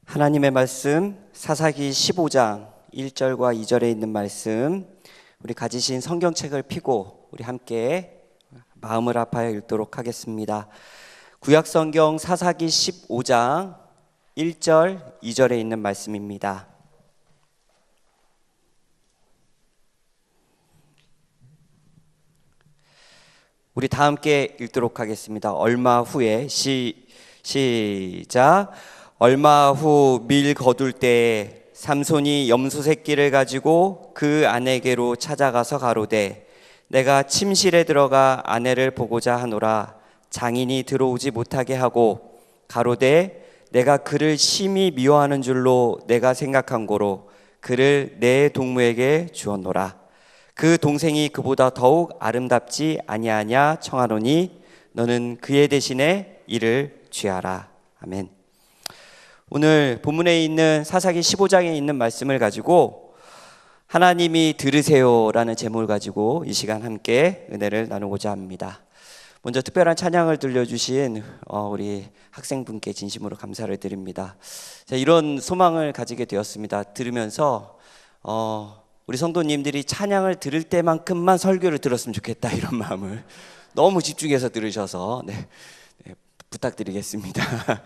하나님의 말씀 사사기 15장 1절과 2절에 있는 말씀, 우리 가지신 성경책을 펴고 우리 함께 마음을 합하여 읽도록 하겠습니다. 구약성경 사사기 15장 1절 2절에 있는 말씀입니다. 우리 다 함께 읽도록 하겠습니다. 얼마 후에 시작. 얼마 후 밀 거둘 때에 삼손이 염소 새끼를 가지고 그 아내에게로 찾아가서 가로되 내가 침실에 들어가 아내를 보고자 하노라. 장인이 들어오지 못하게 하고 가로되 내가 그를 심히 미워하는 줄로 내가 생각한 고로 그를 내 동무에게 주었노라. 그 동생이 그보다 더욱 아름답지 아니하냐 청하노니 너는 그의 대신에 이를 취하라. 아멘. 오늘 본문에 있는 사사기 15장에 있는 말씀을 가지고 하나님이 들으세요라는 제목을 가지고 이 시간 함께 은혜를 나누고자 합니다. 먼저 특별한 찬양을 들려주신 우리 학생분께 진심으로 감사를 드립니다. 이런 소망을 가지게 되었습니다. 들으면서 우리 성도님들이 찬양을 들을 때만큼만 설교를 들었으면 좋겠다, 이런 마음을 너무 집중해서 들으셔서 부탁드리겠습니다.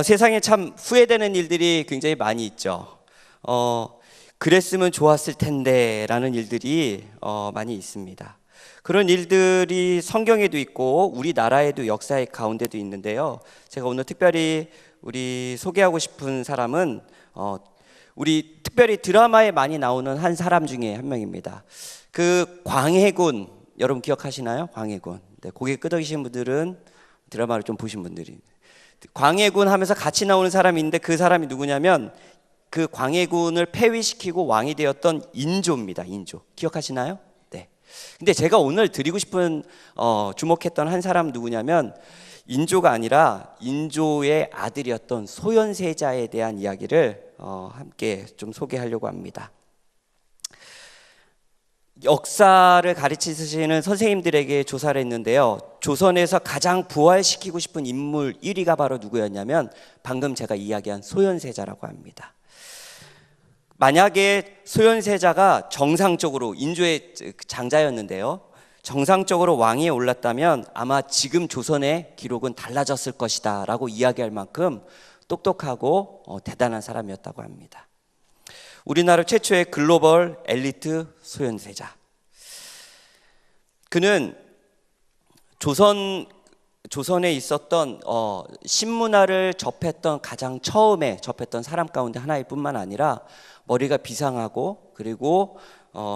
세상에 참 후회되는 일들이 굉장히 많이 있죠. 그랬으면 좋았을 텐데 라는 일들이 많이 있습니다. 그런 일들이 성경에도 있고 우리나라에도 역사의 가운데도 있는데요. 제가 오늘 특별히 우리 소개하고 싶은 사람은 우리 특별히 드라마에 많이 나오는 한 사람 중에 한 명입니다. 그 광해군, 여러분 기억하시나요? 광해군. 고개 끄덕이신 분들은 드라마를 좀 보신 분들이. 광해군 하면서 같이 나오는 사람인데 그 사람이 누구냐면 그 광해군을 폐위시키고 왕이 되었던 인조입니다. 인조. 기억하시나요? 네. 근데 제가 오늘 드리고 싶은 주목했던 한 사람 누구냐면 인조가 아니라 인조의 아들이었던 소현세자에 대한 이야기를 함께 좀 소개하려고 합니다. 역사를 가르치시는 선생님들에게 조사를 했는데요. 조선에서 가장 부활시키고 싶은 인물 1위가 바로 누구였냐면 방금 제가 이야기한 소현세자라고 합니다. 만약에 소현세자가 정상적으로 인조의 장자였는데요, 정상적으로 왕위에 올랐다면 아마 지금 조선의 기록은 달라졌을 것이다 라고 이야기할 만큼 똑똑하고 대단한 사람이었다고 합니다. 우리나라 최초의 글로벌 엘리트 소현세자. 그는 조선에 있었던 신문화를 가장 처음에 접했던 사람 가운데 하나일 뿐만 아니라 머리가 비상하고 그리고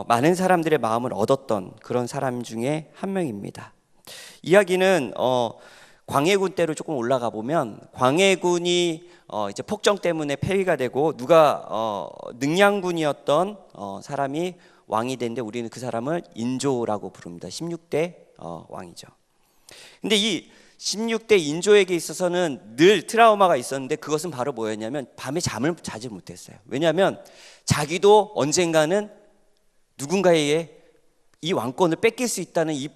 많은 사람들의 마음을 얻었던 그런 사람 중에 한 명입니다. 이야기는 광해군 때로 조금 올라가 보면 광해군이 이제 폭정 때문에 폐위가 되고 누가 능양군이었던 사람이 왕이 됐는데 우리는 그 사람을 인조라고 부릅니다. 16대 왕이죠. 근데 이 16대 인조에게 있어서는 늘 트라우마가 있었는데 그것은 바로 뭐였냐면 밤에 잠을 자지 못했어요. 왜냐하면 자기도 언젠가는 누군가에게 이 왕권을 뺏길 수 있다는 이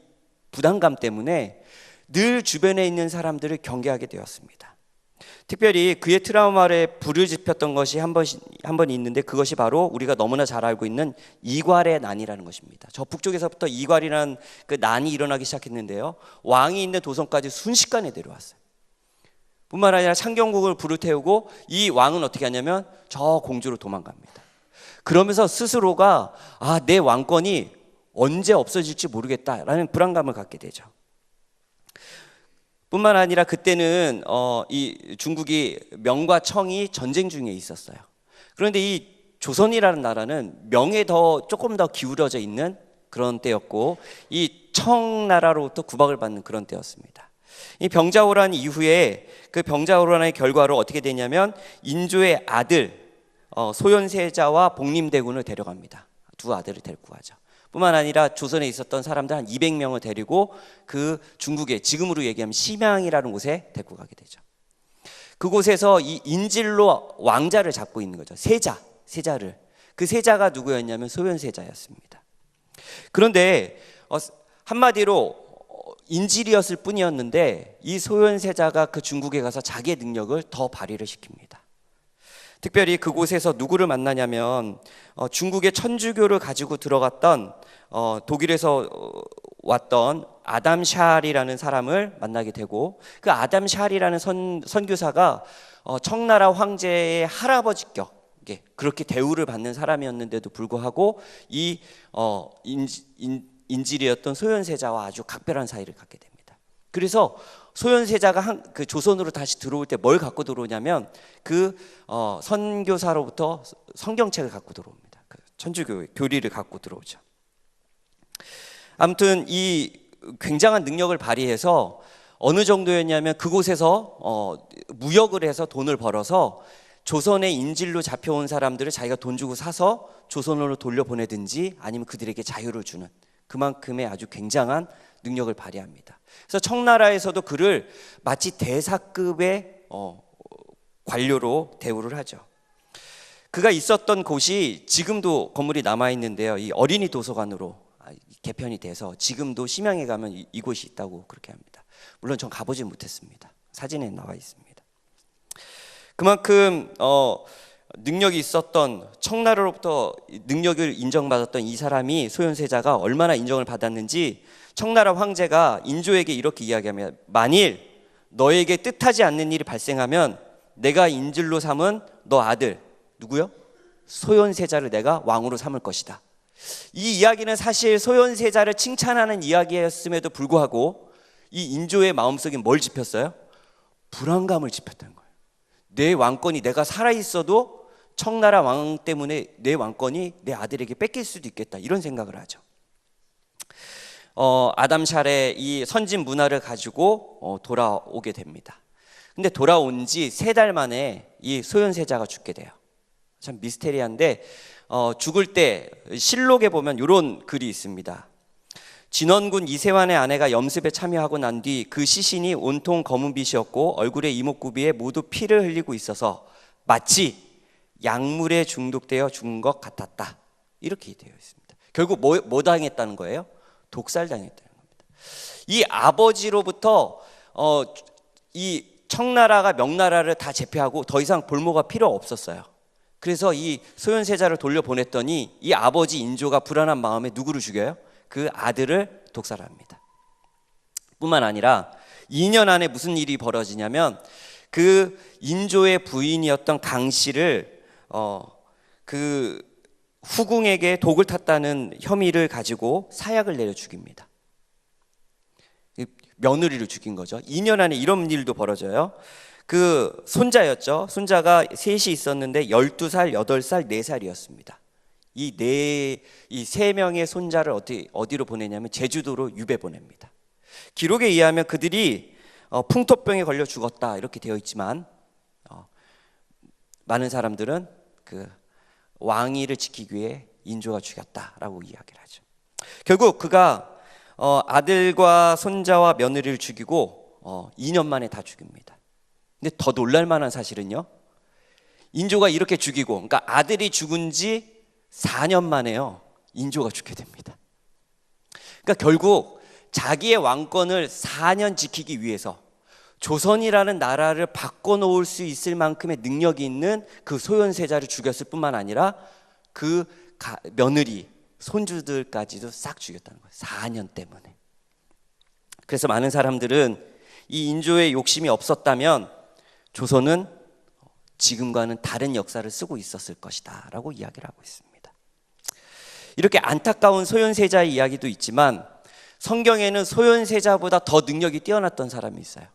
부담감 때문에 늘 주변에 있는 사람들을 경계하게 되었습니다. 특별히 그의 트라우마에 불을 지폈던 것이 한 번 있는데 그것이 바로 우리가 너무나 잘 알고 있는 이괄의 난이라는 것입니다. 저 북쪽에서부터 이괄이라는 그 난이 일어나기 시작했는데요. 왕이 있는 도성까지 순식간에 내려왔어요. 뿐만 아니라 창경국을 불을 태우고 이 왕은 어떻게 하냐면 저 공주로 도망갑니다. 그러면서 스스로가 내 왕권이 언제 없어질지 모르겠다라는 불안감을 갖게 되죠. 뿐만 아니라 그때는 이 중국이 명과 청이 전쟁 중에 있었어요. 그런데 이 조선이라는 나라는 명에 조금 더 기울어져 있는 그런 때였고 이 청나라로부터 구박을 받는 그런 때였습니다. 이 병자호란 이후에 그 병자호란의 결과로 어떻게 되냐면 인조의 아들 소현세자와 복림대군을 데려갑니다. 두 아들을 데리고 가죠. 뿐만 아니라 조선에 있었던 사람들 한 200명을 데리고 그 중국의 지금으로 얘기하면 심양이라는 곳에 데리고 가게 되죠. 그곳에서 이 인질로 왕자를 잡고 있는 거죠. 세자를. 그 세자가 누구였냐면 소현세자였습니다. 그런데 한마디로 인질이었을 뿐이었는데 이 소현세자가 그 중국에 가서 자기의 능력을 더 발휘를 시킵니다. 특별히 그곳에서 누구를 만나냐면 중국의 천주교를 가지고 들어갔던 독일에서 왔던 아담 샬이라는 사람을 만나게 되고, 그 아담 샬이라는 선교사가 청나라 황제의 할아버지격 그렇게 대우를 받는 사람이었는데도 불구하고 이 인질이었던 소현세자와 아주 각별한 사이를 갖게 됩니다. 그래서 소현세자가 그 조선으로 다시 들어올 때 뭘 갖고 들어오냐면 그 선교사로부터 성경책을 갖고 들어옵니다. 그 천주교의 교리를 갖고 들어오죠. 아무튼 이 굉장한 능력을 발휘해서 어느 정도였냐면 그곳에서 무역을 해서 돈을 벌어서 조선의 인질로 잡혀온 사람들을 자기가 돈 주고 사서 조선으로 돌려보내든지 아니면 그들에게 자유를 주는 그만큼의 아주 굉장한 능력을 발휘합니다. 그래서 청나라에서도 그를 마치 대사급의 관료로 대우를 하죠. 그가 있었던 곳이 지금도 건물이 남아있는데요, 이 어린이 도서관으로 개편이 돼서 지금도 심양에 가면 이곳이 있다고 그렇게 합니다. 물론 전 가보지 못했습니다. 사진에 나와 있습니다. 그만큼 능력이 있었던, 청나라로부터 능력을 인정받았던 이 사람이, 소현세자가 얼마나 인정을 받았는지 청나라 황제가 인조에게 이렇게 이야기합니다. 만일 너에게 뜻하지 않는 일이 발생하면 내가 인질로 삼은 너 아들, 누구요? 소현세자를 내가 왕으로 삼을 것이다. 이 이야기는 사실 소현세자를 칭찬하는 이야기였음에도 불구하고 이 인조의 마음속에 뭘 짚었어요? 불안감을 짚었다는 거예요. 내 왕권이, 내가 살아있어도 청나라 왕 때문에 내 왕권이 내 아들에게 뺏길 수도 있겠다, 이런 생각을 하죠. 아담 샬의 이 선진 문화를 가지고 돌아오게 됩니다. 근데 돌아온 지 3달 만에 이 소현세자가 죽게 돼요. 참 미스테리한데 죽을 때 실록에 보면 이런 글이 있습니다. 진원군 이세환의 아내가 염습에 참여하고 난 뒤 그 시신이 온통 검은빛이었고 얼굴에 이목구비에 모두 피를 흘리고 있어서 마치 약물에 중독되어 죽은 것 같았다, 이렇게 되어 있습니다. 결국 뭐 당했다는 거예요? 독살당했다는 겁니다. 이 아버지로부터 이 청나라가 명나라를 다 제패하고 더 이상 볼모가 필요 없었어요. 그래서 이 소현세자를 돌려보냈더니 이 아버지 인조가 불안한 마음에 누구를 죽여요? 그 아들을 독살합니다. 뿐만 아니라 2년 안에 무슨 일이 벌어지냐면 그 인조의 부인이었던 강씨를 그 후궁에게 독을 탔다는 혐의를 가지고 사약을 내려 죽입니다. 며느리를 죽인 거죠. 2년 안에 이런 일도 벌어져요. 그 손자였죠. 손자가 셋이 있었는데 12살, 8살, 4살이었습니다. 이 3명의 손자를 어디로 보내냐면 제주도로 유배 보냅니다. 기록에 의하면 그들이 풍토병에 걸려 죽었다, 이렇게 되어 있지만 많은 사람들은 그 왕위를 지키기 위해 인조가 죽였다라고 이야기를 하죠. 결국 그가 아들과 손자와 며느리를 죽이고 2년 만에 다 죽입니다. 근데 더 놀랄만한 사실은요, 인조가 이렇게 죽이고, 그러니까 아들이 죽은 지 4년 만에요, 인조가 죽게 됩니다. 그러니까 결국 자기의 왕권을 4년 지키기 위해서 조선이라는 나라를 바꿔놓을 수 있을 만큼의 능력이 있는 그 소현세자를 죽였을 뿐만 아니라 그 며느리, 손주들까지도 싹 죽였다는 거예요. 4년 때문에. 그래서 많은 사람들은 이 인조의 욕심이 없었다면 조선은 지금과는 다른 역사를 쓰고 있었을 것이다 라고 이야기를 하고 있습니다. 이렇게 안타까운 소현세자의 이야기도 있지만 성경에는 소현세자보다 더 능력이 뛰어났던 사람이 있어요.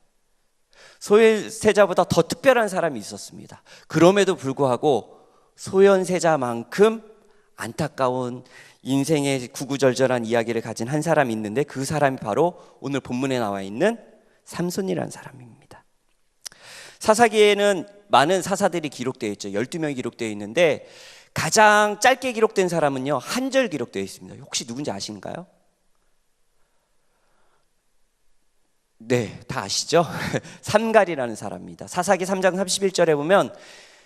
소현세자보다 더 특별한 사람이 있었습니다. 그럼에도 불구하고 소현세자만큼 안타까운 인생의 구구절절한 이야기를 가진 한 사람이 있는데 그 사람이 바로 오늘 본문에 나와 있는 삼손이라는 사람입니다. 사사기에는 많은 사사들이 기록되어 있죠. 12명이 기록되어 있는데 가장 짧게 기록된 사람은요, 한 절 기록되어 있습니다. 혹시 누군지 아시는가요? 네, 다 아시죠? 삼갈이라는 사람입니다. 사사기 3장 31절에 보면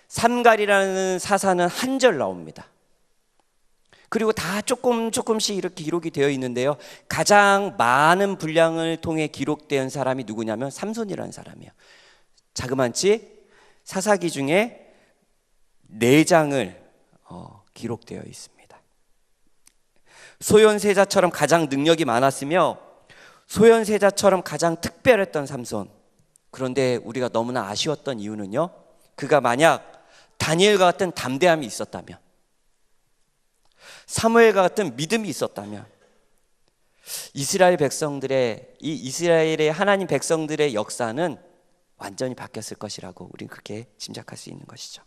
삼갈이라는 사사는 한 절 나옵니다. 그리고 다 조금씩 이렇게 기록이 되어 있는데요. 가장 많은 분량을 통해 기록된 사람이 누구냐면 삼손이라는 사람이에요. 자그만치 사사기 중에 4장을 기록되어 있습니다. 소현세자처럼 가장 능력이 많았으며 소현세자처럼 가장 특별했던 삼손. 그런데 우리가 너무나 아쉬웠던 이유는요, 그가 만약 다니엘과 같은 담대함이 있었다면, 사무엘과 같은 믿음이 있었다면 이스라엘 백성들의, 이 이스라엘의 하나님 백성들의 역사는 완전히 바뀌었을 것이라고 우리는 그렇게 짐작할 수 있는 것이죠.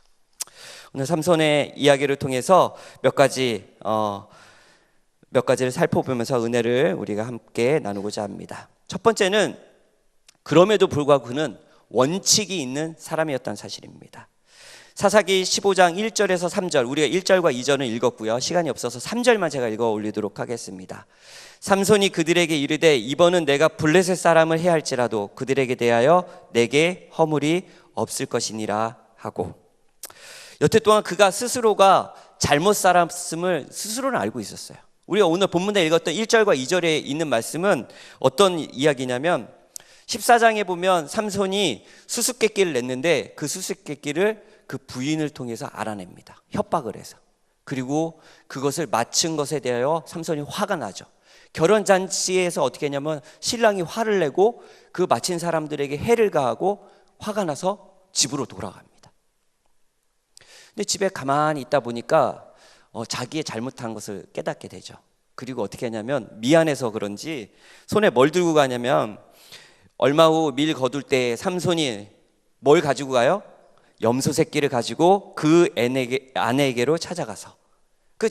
오늘 삼손의 이야기를 통해서 몇 가지를 살펴보면서 은혜를 우리가 함께 나누고자 합니다. 첫 번째는 그럼에도 불구하고 그는 원칙이 있는 사람이었다는 사실입니다. 사사기 15장 1절에서 3절, 우리가 1절과 2절은 읽었고요. 시간이 없어서 3절만 제가 읽어 올리도록 하겠습니다. 삼손이 그들에게 이르되 이번은 내가 블레셋 사람을 해할지라도 그들에게 대하여 내게 허물이 없을 것이니라 하고, 여태 동안 그가 스스로가 잘못 살았음을 스스로는 알고 있었어요. 우리가 오늘 본문에 읽었던 1절과 2절에 있는 말씀은 어떤 이야기냐면 14장에 보면 삼손이 수수께끼를 냈는데 그 수수께끼를 그 부인을 통해서 알아냅니다. 협박을 해서. 그리고 그것을 맞춘 것에 대하여 삼손이 화가 나죠. 결혼잔치에서 어떻게 했냐면 신랑이 화를 내고 그 맞힌 사람들에게 해를 가하고 화가 나서 집으로 돌아갑니다. 근데 집에 가만히 있다 보니까 자기의 잘못한 것을 깨닫게 되죠. 그리고 어떻게 하냐면 미안해서 그런지 손에 뭘 들고 가냐면 얼마 후 밀 거둘 때 삼손이 뭘 가지고 가요? 염소 새끼를 가지고 그 아내에게로 찾아가서 그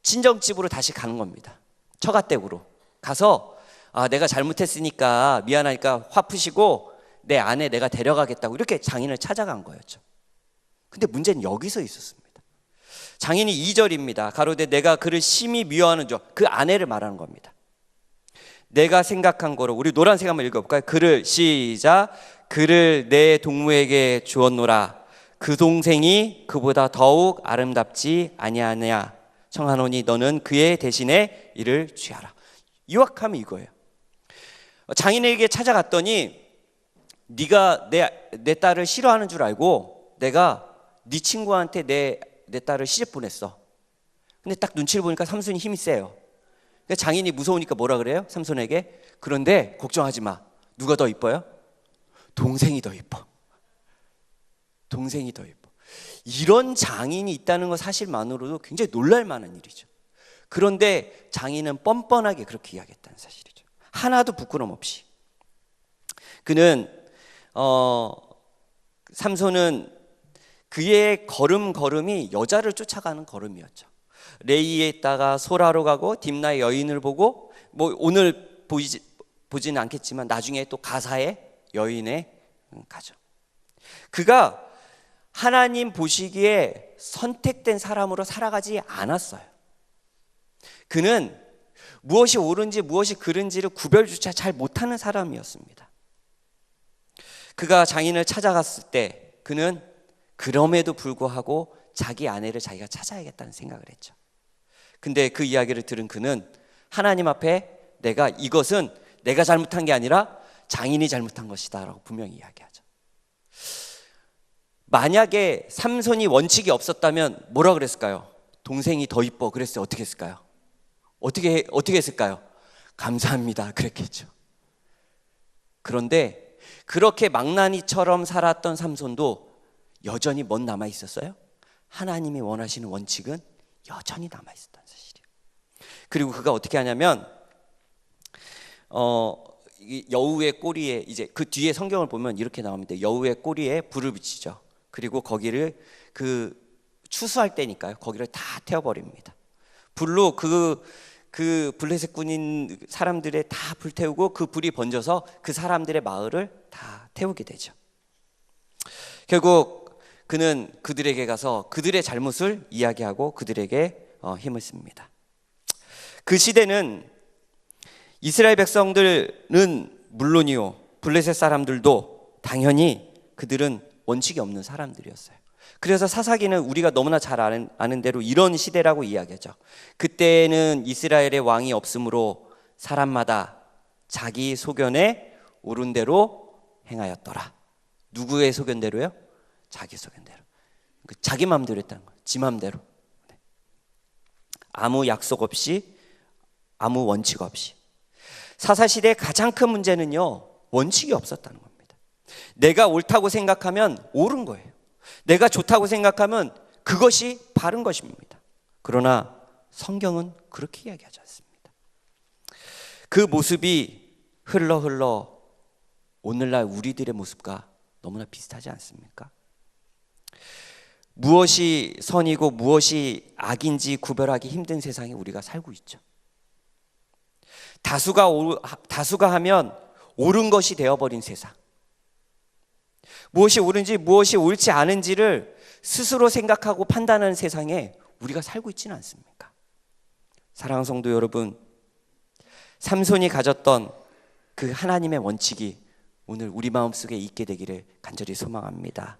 친정집으로 다시 가는 겁니다. 처가댁으로 가서 내가 잘못했으니까 미안하니까 화 푸시고 내 아내 내가 데려가겠다고 이렇게 장인을 찾아간 거였죠. 근데 문제는 여기서 있었습니다. 장인이 2절입니다. 가로되 내가 그를 심히 미워하는 줄, 그 아내를 말하는 겁니다. 내가 생각한 거로, 우리 노란색 한번 읽어볼까요? 그를, 시작, 그를 내 동무에게 주었노라. 그 동생이 그보다 더욱 아름답지 아니하냐. 청하노니 너는 그의 대신에 이를 취하라. 유학하면 이거예요. 장인에게 찾아갔더니 네가 내 딸을 싫어하는 줄 알고 내가 네 친구한테 내 딸을 시집 보냈어. 근데 딱 눈치를 보니까 삼손이 힘이 세요. 장인이 무서우니까 뭐라 그래요? 삼손에게. 그런데 걱정하지 마. 누가 더 이뻐요? 동생이 더 이뻐. 동생이 더 이뻐. 이런 장인이 있다는 것 사실만으로도 굉장히 놀랄 만한 일이죠. 그런데 장인은 뻔뻔하게 그렇게 이야기했다는 사실이죠. 하나도 부끄럼 없이. 그는 삼손은 그의 걸음이 여자를 쫓아가는 걸음이었죠. 레이에 있다가 소라로 가고 딥나의 여인을 보고, 뭐 오늘 보지는 않겠지만 나중에 또 가사의 여인에 가죠. 그가 하나님 보시기에 선택된 사람으로 살아가지 않았어요. 그는 무엇이 옳은지 무엇이 그른지를 구별조차 잘 못하는 사람이었습니다. 그가 장인을 찾아갔을 때 그는 그럼에도 불구하고 자기 아내를 자기가 찾아야겠다는 생각을 했죠. 근데 그 이야기를 들은 그는 하나님 앞에 이것은 내가 잘못한 게 아니라 장인이 잘못한 것이다 라고 분명히 이야기하죠. 만약에 삼손이 원칙이 없었다면 뭐라 그랬을까요? 동생이 더 이뻐 그랬어요. 어떻게 했을까요? 어떻게 했을까요? 감사합니다 그랬겠죠. 그런데 그렇게 망나니처럼 살았던 삼손도 여전히 뭔 남아 있었어요? 하나님이 원하시는 원칙은 여전히 남아 있었다는 사실이에요. 그리고 그가 어떻게 하냐면 여우의 꼬리에, 이제 그 뒤에 성경을 보면 이렇게 나옵니다. 여우의 꼬리에 불을 붙이죠. 그리고 거기를 추수할 때니까요. 거기를 다 태워버립니다. 불로 그 블레셋 군인 사람들의 다 불태우고 그 불이 번져서 그 사람들의 마을을 다 태우게 되죠. 결국 그는 그들에게 가서 그들의 잘못을 이야기하고 그들에게 힘을 씁니다. 그 시대는 이스라엘 백성들은 물론이요 블레셋 사람들도 당연히 그들은 원칙이 없는 사람들이었어요. 그래서 사사기는 우리가 너무나 잘 아는 대로 이런 시대라고 이야기하죠. 그때는 이스라엘의 왕이 없으므로 사람마다 자기 소견에 옳은 대로 행하였더라. 누구의 소견대로요? 자기 소견대로. 자기 마음대로 했다는 거예요. 지 마음대로. 아무 약속 없이, 아무 원칙 없이. 사사시대의 가장 큰 문제는요, 원칙이 없었다는 겁니다. 내가 옳다고 생각하면 옳은 거예요. 내가 좋다고 생각하면 그것이 바른 것입니다. 그러나 성경은 그렇게 이야기하지 않습니다. 그 모습이 흘러 오늘날 우리들의 모습과 너무나 비슷하지 않습니까? 무엇이 선이고 무엇이 악인지 구별하기 힘든 세상에 우리가 살고 있죠. 다수가 하면 옳은 것이 되어버린 세상. 무엇이 옳은지 무엇이 옳지 않은지를 스스로 생각하고 판단하는 세상에 우리가 살고 있지는 않습니까? 사랑하는 성도 여러분, 삼손이 가졌던 그 하나님의 원칙이 오늘 우리 마음속에 있게 되기를 간절히 소망합니다.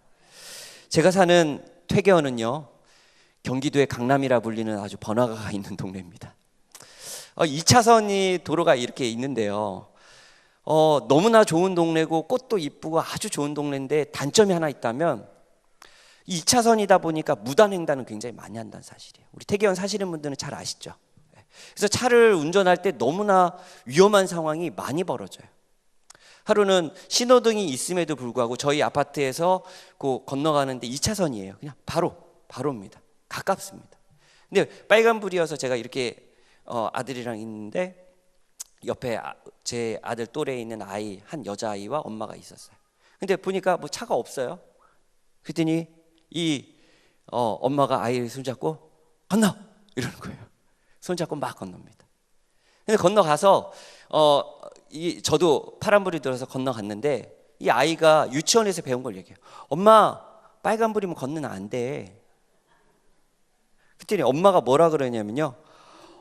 제가 사는 퇴계어는요, 경기도의 강남이라 불리는 아주 번화가가 있는 동네입니다. 2차선이 도로가 이렇게 있는데요, 너무나 좋은 동네고 꽃도 이쁘고 아주 좋은 동네인데 단점이 하나 있다면 2차선이다 보니까 무단횡단은 굉장히 많이 한다는 사실이에요. 우리 태계원 사시는 분들은 잘 아시죠? 그래서 차를 운전할 때 너무나 위험한 상황이 많이 벌어져요. 하루는 신호등이 있음에도 불구하고 저희 아파트에서 건너가는데 2차선이에요. 그냥 바로입니다. 가깝습니다. 근데 빨간불이어서 제가 이렇게 아들이랑 있는데 옆에 제 아들 또래에 있는 아이, 한 여자아이와 엄마가 있었어요. 근데 보니까 뭐 차가 없어요. 그랬더니 엄마가 아이를 손잡고 건너! 이러는 거예요. 손잡고 막 건넙니다. 근데 건너가서 저도 파란불이 들어서 건너갔는데 이 아이가 유치원에서 배운 걸 얘기해요. 엄마, 빨간불이면 건너면 안 돼. 그랬더니 엄마가 뭐라 그러냐면요,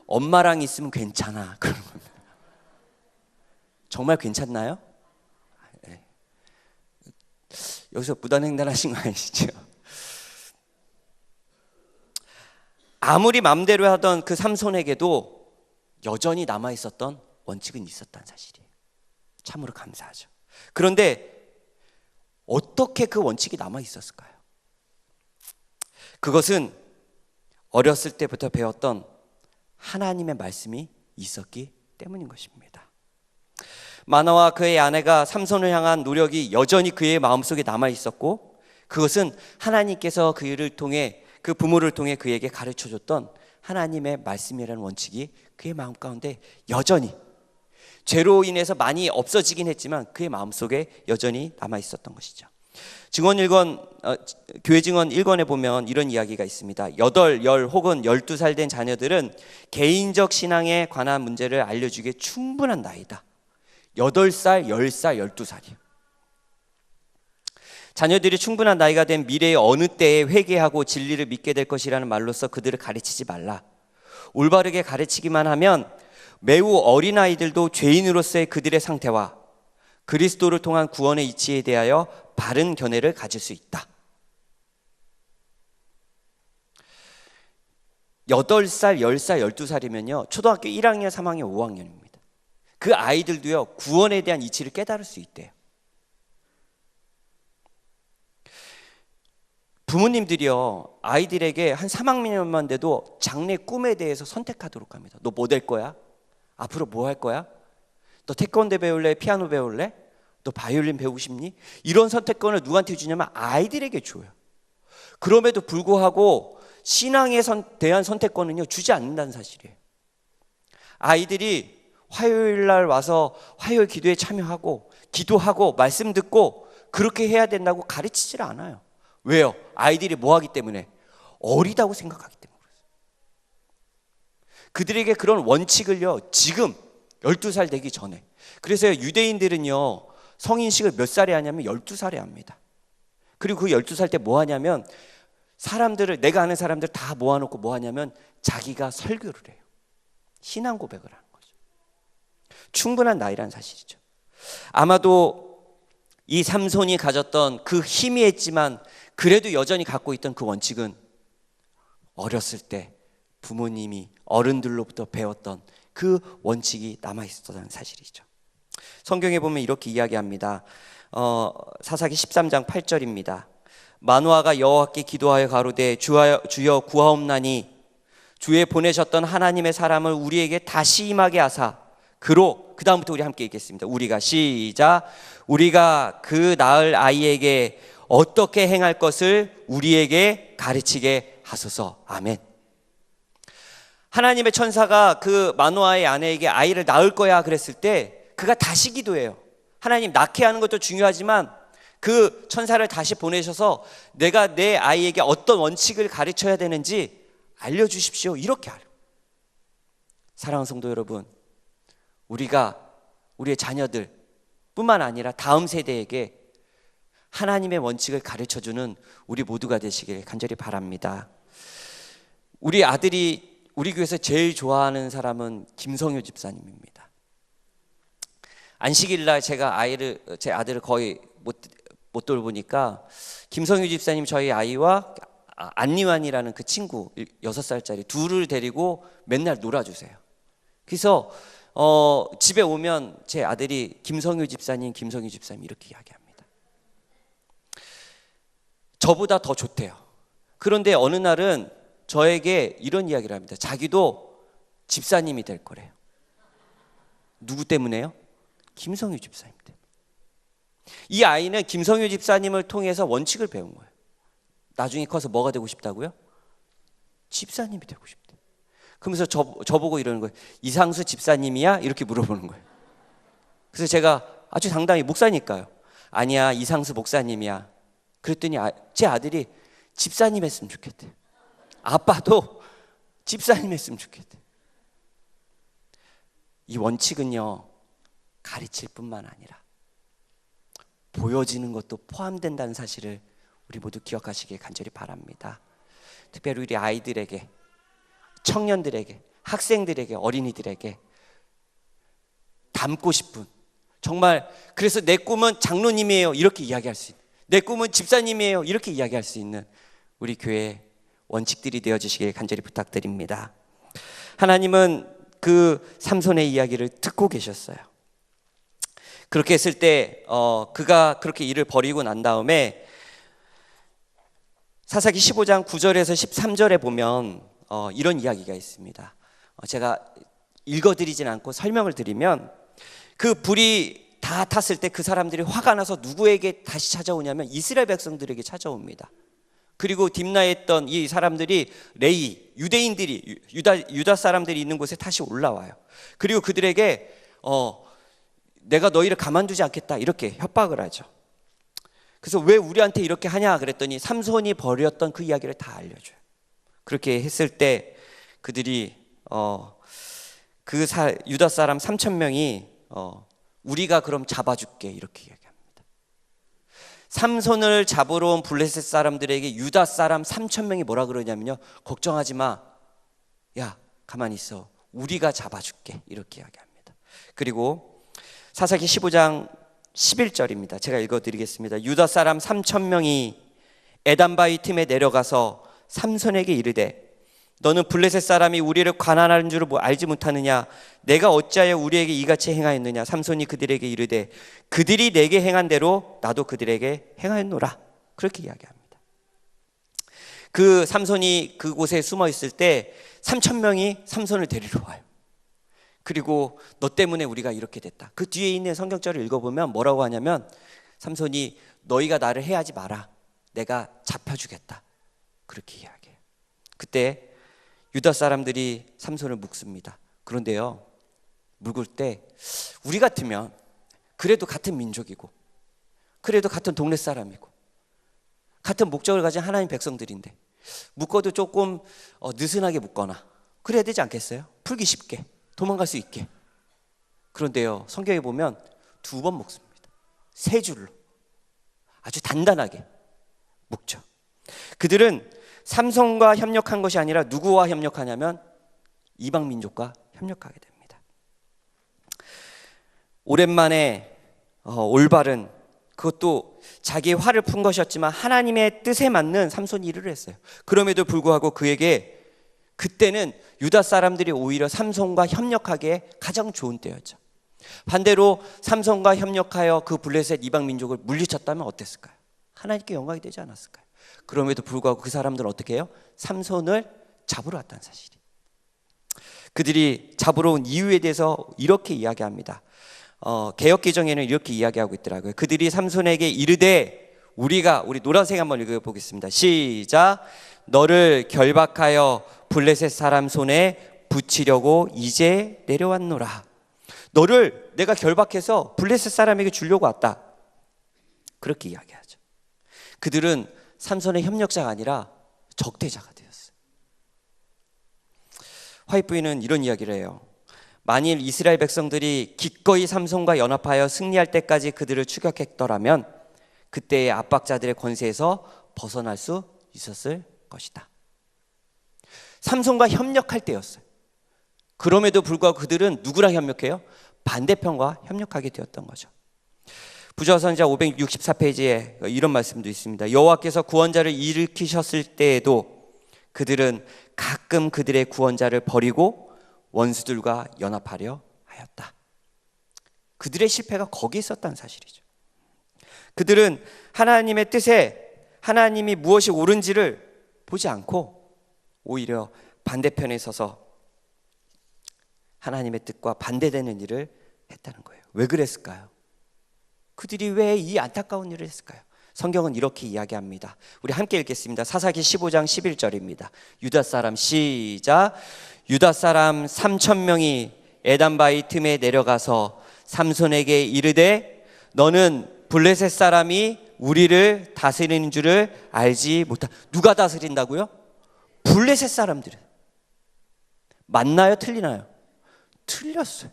엄마랑 있으면 괜찮아, 그러는 겁니다. 정말 괜찮나요? 네. 여기서 무단횡단하신 거 아니시죠? 아무리 마음대로 하던 그 삼손에게도 여전히 남아있었던 원칙은 있었다는 사실이에요. 참으로 감사하죠. 그런데 어떻게 그 원칙이 남아있었을까요? 그것은 어렸을 때부터 배웠던 하나님의 말씀이 있었기 때문인 것입니다. 마노아와 그의 아내가 삼손을 향한 노력이 여전히 그의 마음속에 남아있었고, 그것은 하나님께서 그 부모를 통해 그에게 가르쳐줬던 하나님의 말씀이라는 원칙이 그의 마음 가운데 여전히, 죄로 인해서 많이 없어지긴 했지만 그의 마음속에 여전히 남아있었던 것이죠. 교회 증언 1권에 보면 이런 이야기가 있습니다. 8, 10 혹은 12살 된 자녀들은 개인적 신앙에 관한 문제를 알려주기에 충분한 나이다. 8살, 10살, 12살이요. 자녀들이 충분한 나이가 된 미래의 어느 때에 회개하고 진리를 믿게 될 것이라는 말로써 그들을 가르치지 말라. 올바르게 가르치기만 하면 매우 어린 아이들도 죄인으로서의 그들의 상태와 그리스도를 통한 구원의 이치에 대하여 바른 견해를 가질 수 있다. 8살, 10살, 12살이면요 초등학교 1학년, 3학년, 5학년입니다. 그 아이들도요 구원에 대한 이치를 깨달을 수 있대요. 부모님들이요 아이들에게 한 3학년만 돼도 장래 꿈에 대해서 선택하도록 합니다. 너 뭐 될 거야? 앞으로 뭐 할 거야? 너 태권도 배울래? 피아노 배울래? 너 바이올린 배우고 싶니? 이런 선택권을 누구한테 주냐면 아이들에게 줘요. 그럼에도 불구하고 신앙에 대한 선택권은요 주지 않는다는 사실이에요. 아이들이 화요일 날 와서 화요일 기도에 참여하고 기도하고 말씀 듣고 그렇게 해야 된다고 가르치질 않아요. 왜요? 아이들이 뭐 하기 때문에? 어리다고 생각하기 때문에. 그들에게 그런 원칙을요 지금 12살 되기 전에. 그래서 유대인들은요 성인식을 몇 살에 하냐면 12살에 합니다. 그리고 그 12살 때 뭐 하냐면 내가 아는 사람들 다 모아놓고 뭐 하냐면 자기가 설교를 해요. 신앙 고백을 하는 거죠. 충분한 나이라는 사실이죠. 아마도 이 삼손이 가졌던 그 희미했지만 그래도 여전히 갖고 있던 그 원칙은 어렸을 때 부모님이 어른들로부터 배웠던 그 원칙이 남아있었다는 사실이죠. 성경에 보면 이렇게 이야기합니다. 사사기 13장 8절입니다. 마노아가 여호와께 기도하여 가로되 주여 구하옵나니 주에 보내셨던 하나님의 사람을 우리에게 다시 임하게 하사 그로, 그 다음부터 우리 함께 읽겠습니다. 우리가 시작. 우리가 그 낳을 아이에게 어떻게 행할 것을 우리에게 가르치게 하소서. 아멘. 하나님의 천사가 그 마노아의 아내에게 아이를 낳을 거야 그랬을 때 그가 다시 기도해요. 하나님, 낳게 하는 것도 중요하지만 그 천사를 다시 보내셔서 내가 내 아이에게 어떤 원칙을 가르쳐야 되는지 알려주십시오. 이렇게 하려. 사랑하는 성도 여러분, 우리가 우리의 자녀들 뿐만 아니라 다음 세대에게 하나님의 원칙을 가르쳐주는 우리 모두가 되시길 간절히 바랍니다. 우리 아들이 우리 교회에서 제일 좋아하는 사람은 김성효 집사님입니다. 안식일날 제가 제 아들을 거의 못 돌보니까 김성효 집사님 저희 아이와 안리환이라는 그 친구 6살짜리 둘을 데리고 맨날 놀아주세요. 그래서 집에 오면 제 아들이 김성효 집사님 이렇게 이야기합니다. 저보다 더 좋대요. 그런데 어느 날은 저에게 이런 이야기를 합니다. 자기도 집사님이 될 거래요. 누구 때문에요? 김성효 집사님 때문에. 이 아이는 김성효 집사님을 통해서 원칙을 배운 거예요. 나중에 커서 뭐가 되고 싶다고요? 집사님이 되고 싶대. 그러면서 저보고 이러는 거예요. 이상수 집사님이야? 이렇게 물어보는 거예요. 그래서 제가 아주 당당히 목사니까요. 아니야, 이상수 목사님이야. 그랬더니 제 아들이 집사님 했으면 좋겠대. 아빠도 집사님 했으면 좋겠대. 이 원칙은요, 가르칠 뿐만 아니라 보여지는 것도 포함된다는 사실을 우리 모두 기억하시길 간절히 바랍니다. 특별히 우리 아이들에게, 청년들에게, 학생들에게, 어린이들에게 닮고 싶은, 정말 그래서 내 꿈은 장로님이에요 이렇게 이야기할 수 있는, 내 꿈은 집사님이에요 이렇게 이야기할 수 있는 우리 교회의 원칙들이 되어주시길 간절히 부탁드립니다. 하나님은 그 삼손의 이야기를 듣고 계셨어요. 그렇게 했을 때 그가 그렇게 일을 벌이고 난 다음에 사사기 15장 9절에서 13절에 보면 이런 이야기가 있습니다. 제가 읽어드리진 않고 설명을 드리면, 그 불이 다 탔을 때 그 사람들이 화가 나서 누구에게 다시 찾아오냐면 이스라엘 백성들에게 찾아옵니다. 그리고 딥나에 있던 이 사람들이 레위, 유대인들이, 유다 사람들이 있는 곳에 다시 올라와요. 그리고 그들에게 내가 너희를 가만두지 않겠다 이렇게 협박을 하죠. 그래서 왜 우리한테 이렇게 하냐 그랬더니 삼손이 벌였던 그 이야기를 다 알려줘요. 그렇게 했을 때 그들이 유다 사람 3,000명이 우리가 그럼 잡아줄게 이렇게 이야기합니다. 삼손을 잡으러 온 블레셋 사람들에게 유다 사람 3,000명이 뭐라 그러냐면요, 걱정하지 마, 야 가만히 있어, 우리가 잡아줄게 이렇게 이야기합니다. 그리고 사사기 15장 11절입니다. 제가 읽어드리겠습니다. 유다 사람 3,000명이 에단바위 틈에 내려가서 삼손에게 이르되 너는 블레셋 사람이 우리를 관할하는 줄 알지 못하느냐? 내가 어찌하여 우리에게 이같이 행하였느냐? 삼손이 그들에게 이르되 그들이 내게 행한 대로 나도 그들에게 행하였노라. 그렇게 이야기합니다. 그 삼손이 그곳에 숨어 있을 때 3,000명이 삼손을 데리러 와요. 그리고 너 때문에 우리가 이렇게 됐다. 그 뒤에 있는 성경절을 읽어보면 뭐라고 하냐면 삼손이 너희가 나를 해하지 마라, 내가 잡혀주겠다, 그렇게 이야기해요. 그때 유다 사람들이 삼손을 묶습니다. 그런데요, 묶을 때 우리 같으면 그래도 같은 민족이고 그래도 같은 동네 사람이고 같은 목적을 가진 하나님 백성들인데 묶어도 조금 느슨하게 묶거나 그래야 되지 않겠어요? 풀기 쉽게, 도망갈 수 있게. 그런데요, 성경에 보면 2번 묶습니다. 3줄로 아주 단단하게 묶죠. 그들은 삼손과 협력한 것이 아니라 누구와 협력하냐면 이방 민족과 협력하게 됩니다. 오랜만에 올바른 그것도 자기의 화를 푼 것이었지만 하나님의 뜻에 맞는 삼손이 일을 했어요. 그럼에도 불구하고 그에게 그때는 유다 사람들이 오히려 삼손과 협력하기에 가장 좋은 때였죠. 반대로 삼손과 협력하여 그 블레셋 이방 민족을 물리쳤다면 어땠을까요? 하나님께 영광이 되지 않았을까요? 그럼에도 불구하고 그 사람들은 어떻게 해요? 삼손을 잡으러 왔다는 사실이. 그들이 잡으러 온 이유에 대해서 이렇게 이야기합니다. 개역개정에는 이렇게 이야기하고 있더라고요. 그들이 삼손에게 이르되 우리 노란색 한번 읽어보겠습니다. 시작. 너를 결박하여 블레셋 사람 손에 붙이려고 이제 내려왔노라. 너를 내가 결박해서 블레셋 사람에게 주려고 왔다. 그렇게 이야기하죠. 그들은 삼손의 협력자가 아니라 적대자가 되었어요. 화이트부인은 이런 이야기를 해요. 만일 이스라엘 백성들이 기꺼이 삼손과 연합하여 승리할 때까지 그들을 추격했더라면 그때의 압박자들의 권세에서 벗어날 수 있었을 것이다. 삼손과 협력할 때였어요. 그럼에도 불구하고 그들은 누구랑 협력해요? 반대편과 협력하게 되었던 거죠. 부조선자 564페이지에 이런 말씀도 있습니다. 여호와께서 구원자를 일으키셨을 때에도 그들은 가끔 그들의 구원자를 버리고 원수들과 연합하려 하였다. 그들의 실패가 거기에 있었다는 사실이죠. 그들은 하나님의 뜻에 하나님이 무엇이 옳은지를 보지 않고 오히려 반대편에 서서 하나님의 뜻과 반대되는 일을 했다는 거예요. 왜 그랬을까요? 그들이 왜 이 안타까운 일을 했을까요? 성경은 이렇게 이야기합니다. 우리 함께 읽겠습니다. 사사기 15장 11절입니다. 유다 사람 시작. 유다 사람 3,000명이 에단바위 틈에 내려가서 삼손에게 이르되 너는 블레셋 사람이 우리를 다스리는 줄을 알지 못하. 누가 다스린다고요? 블레셋 사람들은. 맞나요? 틀리나요? 틀렸어요.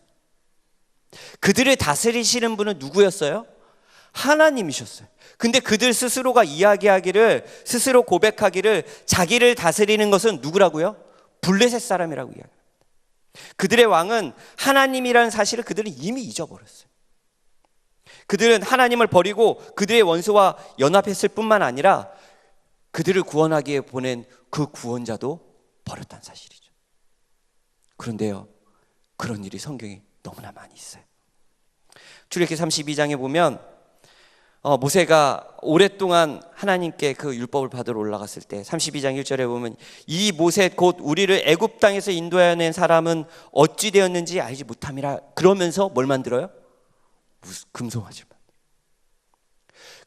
그들을 다스리시는 분은 누구였어요? 하나님이셨어요. 근데 그들 스스로가 이야기하기를, 스스로 고백하기를 자기를 다스리는 것은 누구라고요? 블레셋 사람이라고 이야기합니다. 그들의 왕은 하나님이라는 사실을 그들은 이미 잊어버렸어요. 그들은 하나님을 버리고 그들의 원수와 연합했을 뿐만 아니라 그들을 구원하기에 보낸 그 구원자도 버렸다는 사실이죠. 그런데요, 그런 일이 성경에 너무나 많이 있어요. 출애굽기 32장에 보면 모세가 오랫동안 하나님께 그 율법을 받으러 올라갔을 때 32장 1절에 보면 이 모세 곧 우리를 애굽 땅에서 인도하여 낸 사람은 어찌 되었는지 알지 못함이라. 그러면서 뭘 만들어요? 금송아지를 만들어요.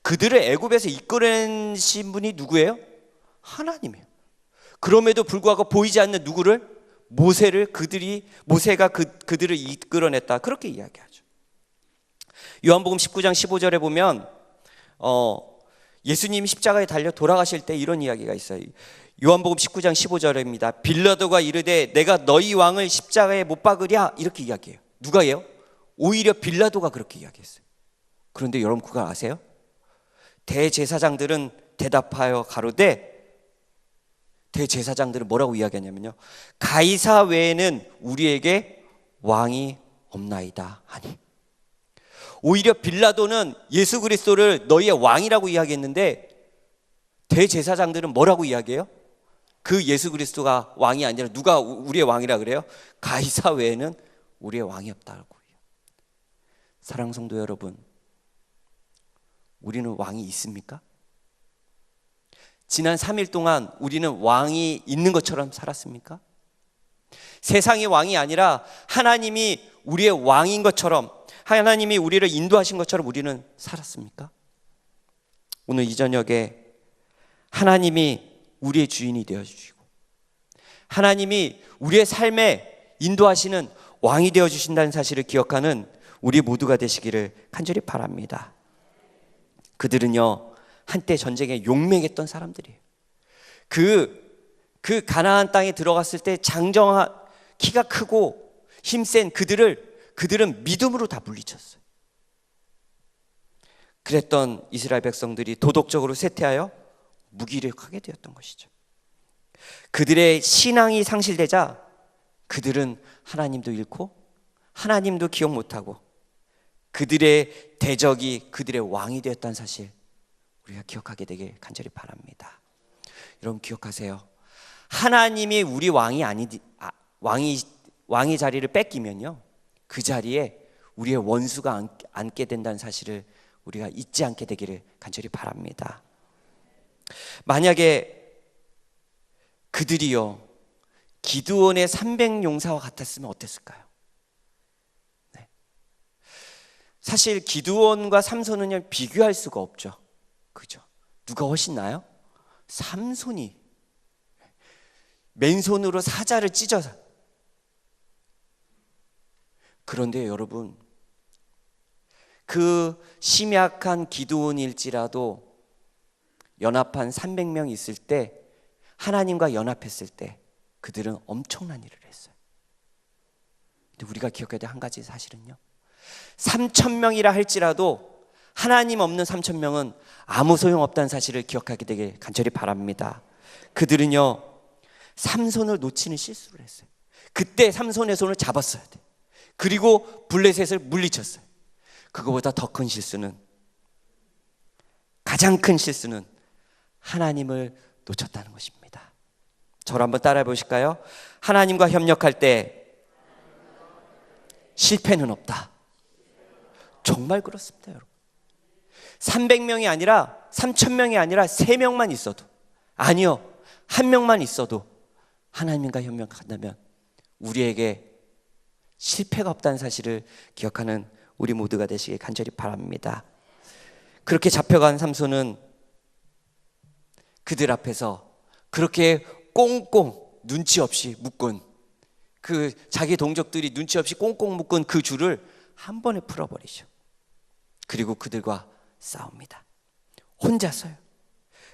그들을 애굽에서 이끌어내신 분이 누구예요? 하나님이에요. 그럼에도 불구하고 보이지 않는 누구를? 모세가 그들을 이끌어냈다. 그렇게 이야기하죠. 요한복음 19장 15절에 보면 예수님이 십자가에 달려 돌아가실 때 이런 이야기가 있어요. 요한복음 19장 15절입니다. 빌라도가 이르되 내가 너희 왕을 십자가에 못 박으랴. 이렇게 이야기해요. 누가요? 오히려 빌라도가 그렇게 이야기했어요. 그런데 여러분 그거 아세요? 대제사장들은 대답하여 가로되, 대제사장들은 뭐라고 이야기하냐면요, 가이사 외에는 우리에게 왕이 없나이다 하니. 오히려 빌라도는 예수 그리스도를 너희의 왕이라고 이야기했는데 대제사장들은 뭐라고 이야기해요? 그 예수 그리스도가 왕이 아니라 누가 우리의 왕이라 그래요? 가이사 외에는 우리의 왕이 없다고. 사랑하는 성도 여러분, 우리는 왕이 있습니까? 지난 3일 동안 우리는 왕이 있는 것처럼 살았습니까? 세상의 왕이 아니라 하나님이 우리의 왕인 것처럼, 하나님이 우리를 인도하신 것처럼 우리는 살았습니까? 오늘 이 저녁에 하나님이 우리의 주인이 되어주시고 하나님이 우리의 삶에 인도하시는 왕이 되어주신다는 사실을 기억하는 우리 모두가 되시기를 간절히 바랍니다. 그들은요, 한때 전쟁에 용맹했던 사람들이에요. 그 가나안 땅에 들어갔을 때 장정한, 키가 크고 힘센 그들은 믿음으로 다 물리쳤어요. 그랬던 이스라엘 백성들이 도덕적으로 쇠퇴하여 무기력하게 되었던 것이죠. 그들의 신앙이 상실되자 그들은 하나님도 잃고 하나님도 기억 못하고 그들의 대적이 그들의 왕이 되었다는 사실 우리가 기억하게 되길 간절히 바랍니다. 여러분 기억하세요. 하나님이 우리 왕이 자리를 뺏기면요, 그 자리에 우리의 원수가 앉게 된다는 사실을 우리가 잊지 않게 되기를 간절히 바랍니다. 만약에 그들이요 기드온의 300용사와 같았으면 어땠을까요? 네. 사실 기드온과 삼손은 비교할 수가 없죠. 그죠? 누가 훨씬 나아요? 삼손이 맨손으로 사자를 찢어서. 그런데 여러분, 그 심약한 기드온일지라도 연합한 300명 있을 때, 하나님과 연합했을 때 그들은 엄청난 일을 했어요. 근데 우리가 기억해야 될 한 가지 사실은요, 3,000명이라 할지라도 하나님 없는 3,000명은 아무 소용없다는 사실을 기억하게 되길 간절히 바랍니다. 그들은요 삼손을 놓치는 실수를 했어요. 그때 삼손의 손을 잡았어야 돼. 그리고 블레셋을 물리쳤어요. 그거보다 더 큰 실수는, 가장 큰 실수는 하나님을 놓쳤다는 것입니다. 저를 한번 따라해 보실까요? 하나님과 협력할 때 실패는 없다. 정말 그렇습니다, 여러분. 300명이 아니라 3,000명이 아니라 3명만 있어도, 아니요 1명만 있어도 하나님과 협력한다면 우리에게 실패가 없다는 사실을 기억하는 우리 모두가 되시길 간절히 바랍니다. 그렇게 잡혀간 삼손은 그들 앞에서 그렇게 꽁꽁 눈치 없이 묶은, 그 자기 동족들이 눈치 없이 꽁꽁 묶은 그 줄을 한 번에 풀어버리죠. 그리고 그들과 싸웁니다. 혼자서요.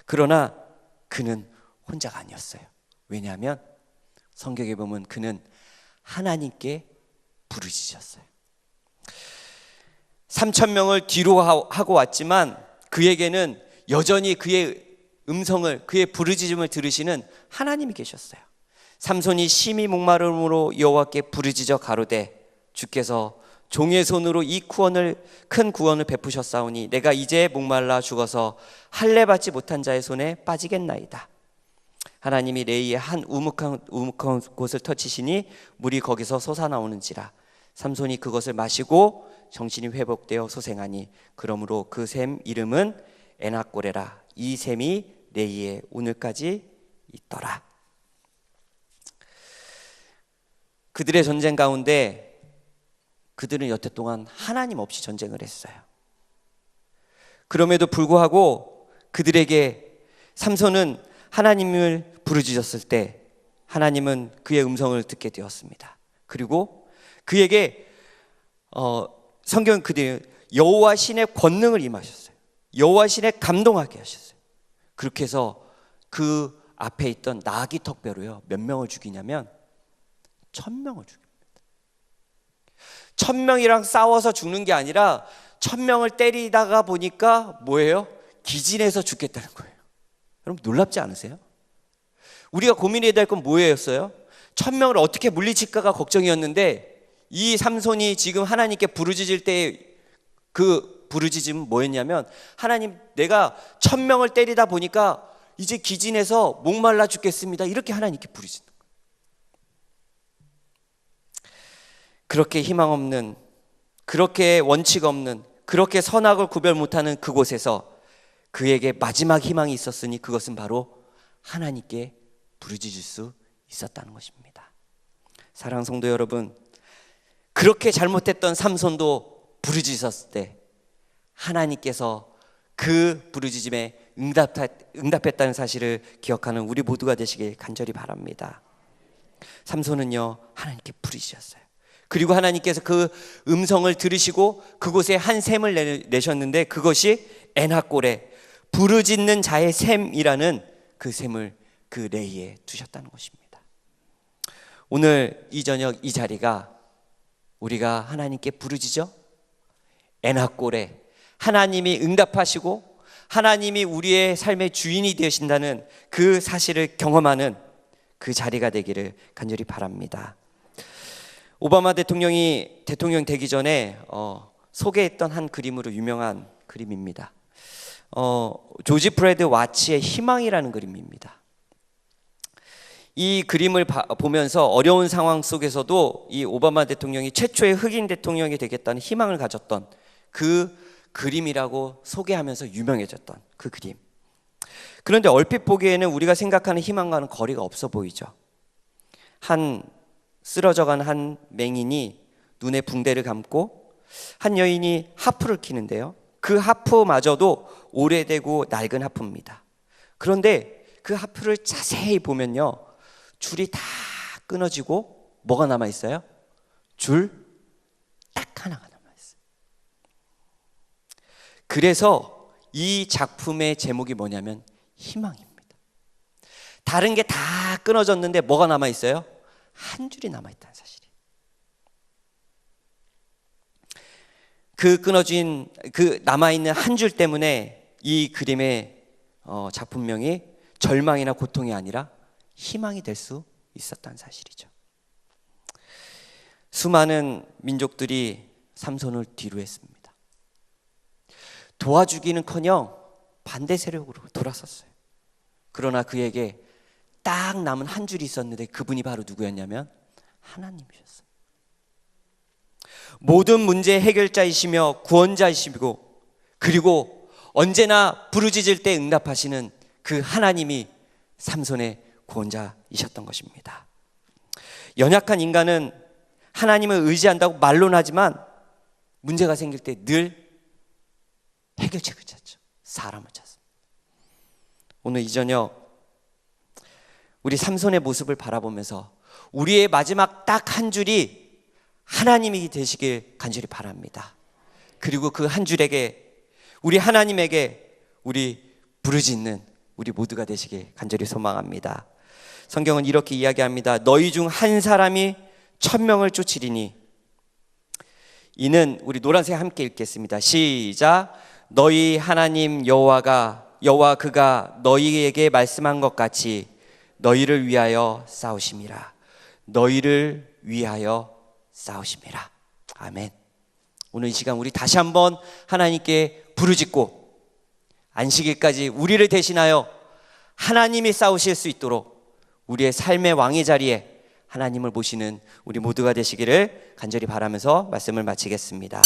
그러나 그는 혼자가 아니었어요. 왜냐하면 성경에 보면 그는 하나님께 부르짖었어요. 3,000명을 뒤로 하고 왔지만 그에게는 여전히 그의 음성을, 그의 부르짖음을 들으시는 하나님이 계셨어요. 삼손이 심히 목마름으로 여호와께 부르짖어 가로되 주께서 종의 손으로 이 큰 구원을 베푸셨사오니 내가 이제 목말라 죽어서 할례 받지 못한 자의 손에 빠지겠나이다. 하나님이 레이의 한 우묵한 곳을 터치시니 물이 거기서 솟아나오는지라. 삼손이 그것을 마시고 정신이 회복되어 소생하니 그러므로 그 샘 이름은 에나꼬레라. 이 샘이 레이에 오늘까지 있더라. 그들의 전쟁 가운데 그들은 여태 동안 하나님 없이 전쟁을 했어요. 그럼에도 불구하고 그들에게 삼손은 하나님을 부르짖었을 때 하나님은 그의 음성을 듣게 되었습니다. 그리고 그에게 성경 그대로 여호와 신의 권능을 임하셨어요. 여호와 신의 감동하게 하셨어요. 그렇게 해서 그 앞에 있던 나귀 턱뼈로요 몇 명을 죽이냐면 1,000명을 죽입니다. 1,000명이랑 싸워서 죽는 게 아니라 1,000명을 때리다가 보니까 뭐예요? 기진해서 죽겠다는 거예요. 여러분 놀랍지 않으세요? 우리가 고민해야 될 건 뭐였어요? 1,000명을 어떻게 물리칠까가 걱정이었는데 이 삼손이 지금 하나님께 부르짖을 때 그 부르짖음은 뭐였냐면, 하나님 내가 1,000명을 때리다 보니까 이제 기진해서 목말라 죽겠습니다. 이렇게 하나님께 부르짖는 거예요. 그렇게 희망 없는, 그렇게 원칙 없는, 그렇게 선악을 구별 못하는 그곳에서 그에게 마지막 희망이 있었으니 그것은 바로 하나님께 부르짖을 수 있었다는 것입니다. 사랑하는 성도 여러분, 그렇게 잘못했던 삼손도 부르짖었을 때 하나님께서 그 부르짖음에 응답했다는 사실을 기억하는 우리 모두가 되시길 간절히 바랍니다. 삼손은요 하나님께 부르짖었어요. 그리고 하나님께서 그 음성을 들으시고 그곳에 한 샘을 내셨는데 그것이 에나꼬레, 부르짖는 자의 샘이라는 그 샘을 그 레이에 두셨다는 것입니다. 오늘 이 저녁 이 자리가 우리가 하나님께 부르짖어 에나꼬레, 하나님이 응답하시고 하나님이 우리의 삶의 주인이 되신다는 그 사실을 경험하는 그 자리가 되기를 간절히 바랍니다. 오바마 대통령이 대통령 되기 전에 소개했던 한 그림으로 유명한 그림입니다. 조지 프레드 와치의 희망이라는 그림입니다. 이 그림을 보면서 어려운 상황 속에서도 이 오바마 대통령이 최초의 흑인 대통령이 되겠다는 희망을 가졌던 그 그림이라고 소개하면서 유명해졌던 그 그림. 그런데 얼핏 보기에는 우리가 생각하는 희망과는 거리가 없어 보이죠. 쓰러져간 한 맹인이 눈에 붕대를 감고 한 여인이 하프를 키는데요. 그 하프마저도 오래되고 낡은 하프입니다. 그런데 그 하프를 자세히 보면요, 줄이 다 끊어지고 뭐가 남아있어요? 줄 딱 하나가 남아있어요. 그래서 이 작품의 제목이 뭐냐면 희망입니다. 다른 게 다 끊어졌는데 뭐가 남아있어요? 한 줄이 남아있다는 사실이에요. 그 남아있는 한 줄 때문에 이 그림의 작품명이 절망이나 고통이 아니라 희망이 될 수 있었다는 사실이죠. 수많은 민족들이 삼손을 뒤로 했습니다. 도와주기는커녕 반대 세력으로 돌아섰어요. 그러나 그에게 딱 남은 한 줄이 있었는데 그분이 바로 누구였냐면 하나님이셨어요. 모든 문제의 해결자이시며 구원자이시고 그리고 언제나 부르짖을 때 응답하시는 그 하나님이 삼손의 구원자이셨던 것입니다. 연약한 인간은 하나님을 의지한다고 말로는 하지만 문제가 생길 때 늘 해결책을 찾죠. 사람을 찾습니다. 오늘 이 저녁 우리 삼손의 모습을 바라보면서 우리의 마지막 딱 한 줄이 하나님이 되시길 간절히 바랍니다. 그리고 그 한 줄에게 우리 하나님에게 우리 부르짖는 우리 모두가 되시길 간절히 소망합니다. 성경은 이렇게 이야기합니다. 너희 중 한 사람이 1000명을 쫓으리니 이는 우리 노란색 함께 읽겠습니다. 시작. 너희 하나님 여호와 그가 너희에게 말씀한 것 같이 너희를 위하여 싸우심이라. 너희를 위하여 싸우심이라. 아멘. 오늘 이 시간 우리 다시 한번 하나님께 부르짖고 안식일까지 우리를 대신하여 하나님이 싸우실 수 있도록 우리의 삶의 왕의 자리에 하나님을 모시는 우리 모두가 되시기를 간절히 바라면서 말씀을 마치겠습니다.